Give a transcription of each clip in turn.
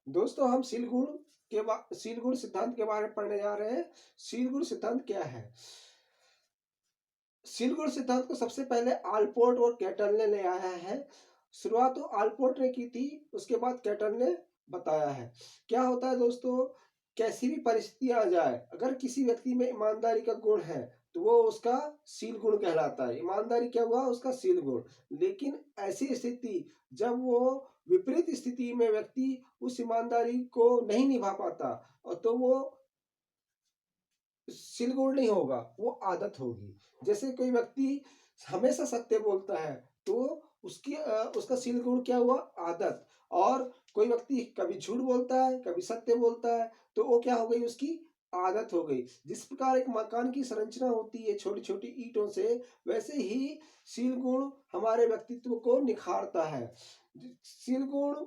दोस्तों हम सील गुण सिद्धांत के बारे में पढ़ने जा रहे हैं। सील गुण सिद्धांत क्या है? सील गुण सिद्धांत को सबसे पहले आलपोर्ट और कैटल ने ले आया है। शुरुआत तो आलपोर्ट ने की थी, उसके बाद कैटल ने बताया है। क्या होता है दोस्तों, कैसी भी परिस्थिति आ जाए, अगर किसी व्यक्ति में ईमानदारी का गुण है तो वो उसका सील गुण कहलाता है। ईमानदारी क्या हुआ? उसका सील गुण। लेकिन ऐसी स्थिति जब वो विपरीत स्थिति में व्यक्ति उस ईमानदारी को नहीं निभा पाता, और तो वो सील गुण नहीं होगा, वो आदत होगी। जैसे कोई व्यक्ति हमेशा सत्य बोलता है तो उसका सील गुण क्या हुआ? आदत। और कोई व्यक्ति कभी झूठ बोलता है, कभी सत्य बोलता है, तो वो क्या हो गई? उसकी आदत हो गई। जिस प्रकार एक मकान की संरचना होती है छोटी छोटी ईंटों से, वैसे ही सील गुण हमारे व्यक्तित्व को निखारता है। सील गुण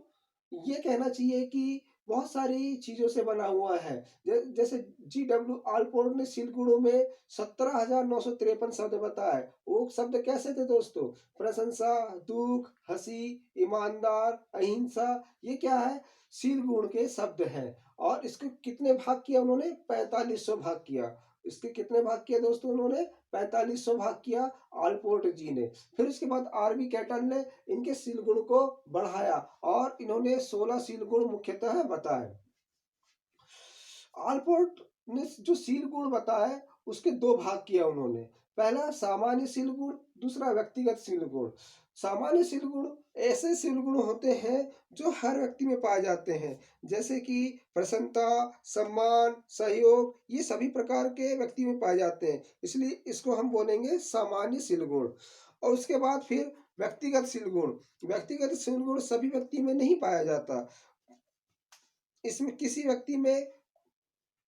ये कहना चाहिए कि बहुत सारी चीजों से बना हुआ है। जैसे जी.डब्ल्यू. आलपोर्ट ने सील गुणों में 17,953 शब्द बताए। वो शब्द कैसे थे दोस्तों? प्रशंसा, दुख, हंसी, ईमानदार, अहिंसा, ये क्या है? सील गुण के शब्द हैं। और इसके कितने भाग किया उन्होंने? 4500 भाग किया। इसके कितने भाग किया दोस्तों उन्होंने? 4500 भाग किया आलपोर्ट जी ने। फिर उसके बाद आर बी कैटल ने इनके सील गुण को बढ़ाया और इन्होंने 16 सील गुण मुख्यतः बताए। आलपोर्ट ने जो सील गुण बताए उसके दो भाग किया उन्होंने। पहला सामान्य सील गुण, दूसरा व्यक्तिगत सील गुण। सामान्य सील गुण ऐसे सील गुण होते हैं जो हर व्यक्ति में पाए जाते हैं, जैसे कि प्रसन्नता, सम्मान, सहयोग, ये सभी प्रकार के व्यक्ति में पाए जाते हैं, इसलिए इसको हम बोलेंगे सामान्य सील गुण। और उसके बाद फिर व्यक्तिगत सील गुण। व्यक्तिगत सील गुण सभी व्यक्ति में नहीं पाया जाता। इसमें किसी व्यक्ति में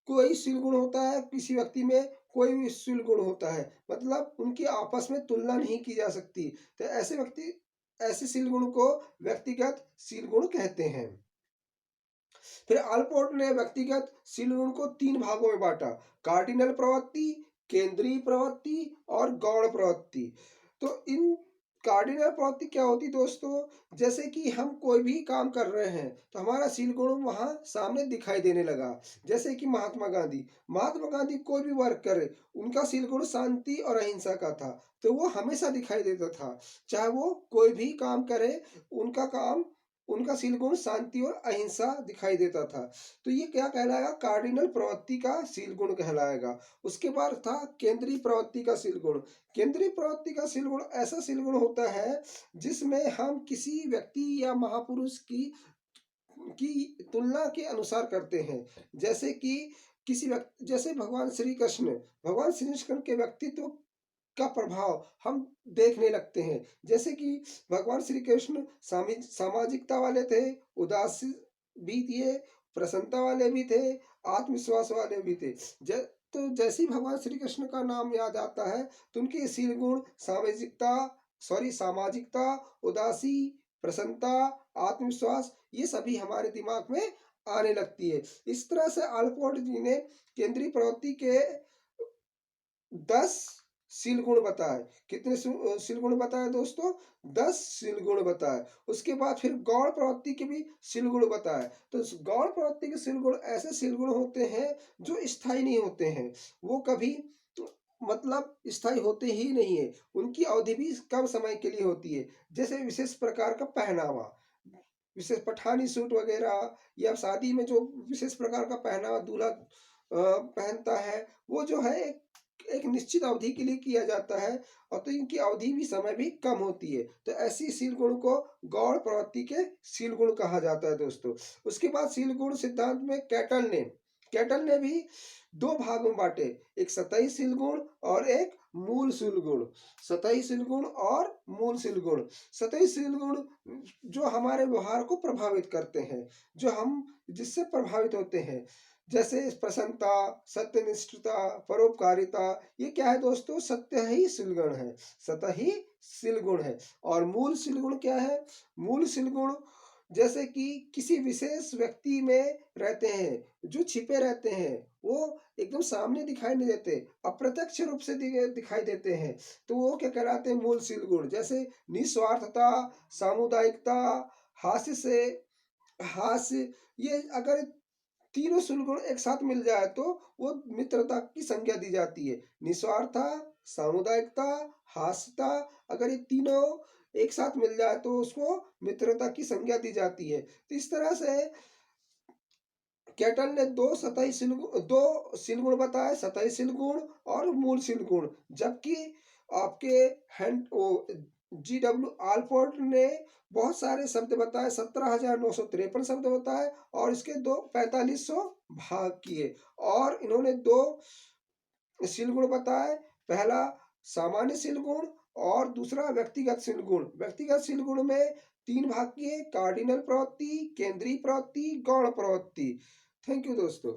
कोई सील गुण होता है, किसी व्यक्ति में कोई भी सील गुण होता है, मतलब उनकी आपस में तुलना नहीं की जा सकती। तो ऐसे सील गुण को व्यक्तिगत सील गुण कहते हैं। फिर आलपोर्ट ने व्यक्तिगत सील गुण को 3 भागों में बांटा: कार्डिनल प्रवृत्ति, केंद्रीय प्रवृत्ति और गौण प्रवृत्ति। तो इन कार्डिनल प्रवृत्ति क्या होती दोस्तों? जैसे कि हम कोई भी काम कर रहे हैं तो हमारा सील गुण वहां सामने दिखाई देने लगा। जैसे कि महात्मा गांधी कोई भी वर्क करे, उनका सील गुण शांति और अहिंसा का था, तो वो हमेशा दिखाई देता था। चाहे वो कोई भी काम करे, उनका काम उनका सील गुण शांति और अहिंसा दिखाई देता था। तो ये क्या कहलाएगा? कार्डिनल प्रवृत्ति का सील गुण कहलाएगा। उसके बाद था केंद्रीय प्रवृत्ति का सील गुण। केंद्रीय प्रवृत्ति का सील गुण ऐसा सील गुण होता है जिसमें हम किसी व्यक्ति या महापुरुष की तुलना के अनुसार करते हैं। जैसे कि जैसे भगवान श्री कृष्ण के व्यक्तित्व का प्रभाव हम देखने लगते हैं। जैसे कि भगवान श्री कृष्ण सामाजिकता वाले थे, उदास भी थे, प्रसन्नता वाले भी थे, आत्मविश्वास वाले भी थे। तो जैसे ही भगवान श्री कृष्ण का नाम याद आता है तो उनके सील गुण सामाजिकता, उदासी, प्रसन्नता, आत्मविश्वास, ये सभी हमारे दिमाग में आने लगती है। इस तरह से आलपोर्ट जी ने केंद्रीय प्रवृत्ति के 10 सील गुण बताए। कितने सील गुण बताए दोस्तों? 10 सील गुण बताए। उसके बाद फिर गौण प्रवृत्ति के भी सील गुण बताए। तो गौण प्रवृत्ति के सील गुण ऐसे सील गुण होते हैं जो स्थायी नहीं होते हैं। वो कभी मतलब स्थायी होते ही नहीं है, उनकी अवधि भी कम समय के लिए होती है। जैसे विशेष प्रकार का पहनावा, विशेष पठानी सूट वगैरह, या शादी में जो विशेष प्रकार का पहनावा दूल्हा पहनता है, वो जो है एक निश्चित अवधि के लिए किया जाता है, और तो इनकी अवधि भी समय भी कम होती है। तो ऐसी सील गुण को गौण प्रवृत्ति के सील गुण कहा जाता है दोस्तों। उसके बाद सील गुण सिद्धांत में कैटल ने भी दो भाग में बांटे, एक सतही सील गुण और एक मूल सील गुण। सतही सील गुण और मूल सील गुण। सतही सील गुण जो हमारे व्यवहार को प्रभावित करते हैं, जो हम जिससे प्रभावित होते हैं, जैसे प्रसन्नता, सत्यनिष्ठता, परोपकारिता, ये क्या है दोस्तों? सत्य ही सिलगुण है, सतही सिलगुण है। और मूल सिलगुण क्या है? मूल सिलगुण जैसे कि किसी विशेष व्यक्ति में रहते हैं, जो छिपे रहते हैं, वो एकदम सामने दिखाई नहीं देते, अप्रत्यक्ष रूप से दिखाई देते हैं, तो वो क्या कहलाते हैं? मूल सिलगुण। जैसे निस्वार्थता, सामुदायिकता, हास्य से हास्य, ये अगर तीनों शुल्क एक साथ मिल जाए तो वो मित्रता की संज्ञा दी जाती है। निस्वार्थता, सामुदायिकता, हास्यता, अगर ये तीनों एक साथ मिल जाए तो उसको मित्रता की संज्ञा दी जाती है। तो इस तरह से केटल ने दो शील गुण बताए, सतही शील गुण और मूल शील गुण। जबकि आपके हैंड ओ GW आलपोर्ट ने बहुत सारे शब्द बताए, 17,953 शब्द बताए और इसके दो 4500 भाग किए। और इन्होंने दो शील गुण बताए, पहला सामान्य शील गुण और दूसरा व्यक्तिगत शील गुण। व्यक्तिगत शील गुण में तीन भाग किए, कार्डिनल प्रवृत्ति, केंद्रीय प्रवृत्ति, गौण प्रवृत्ति। थैंक यू दोस्तों।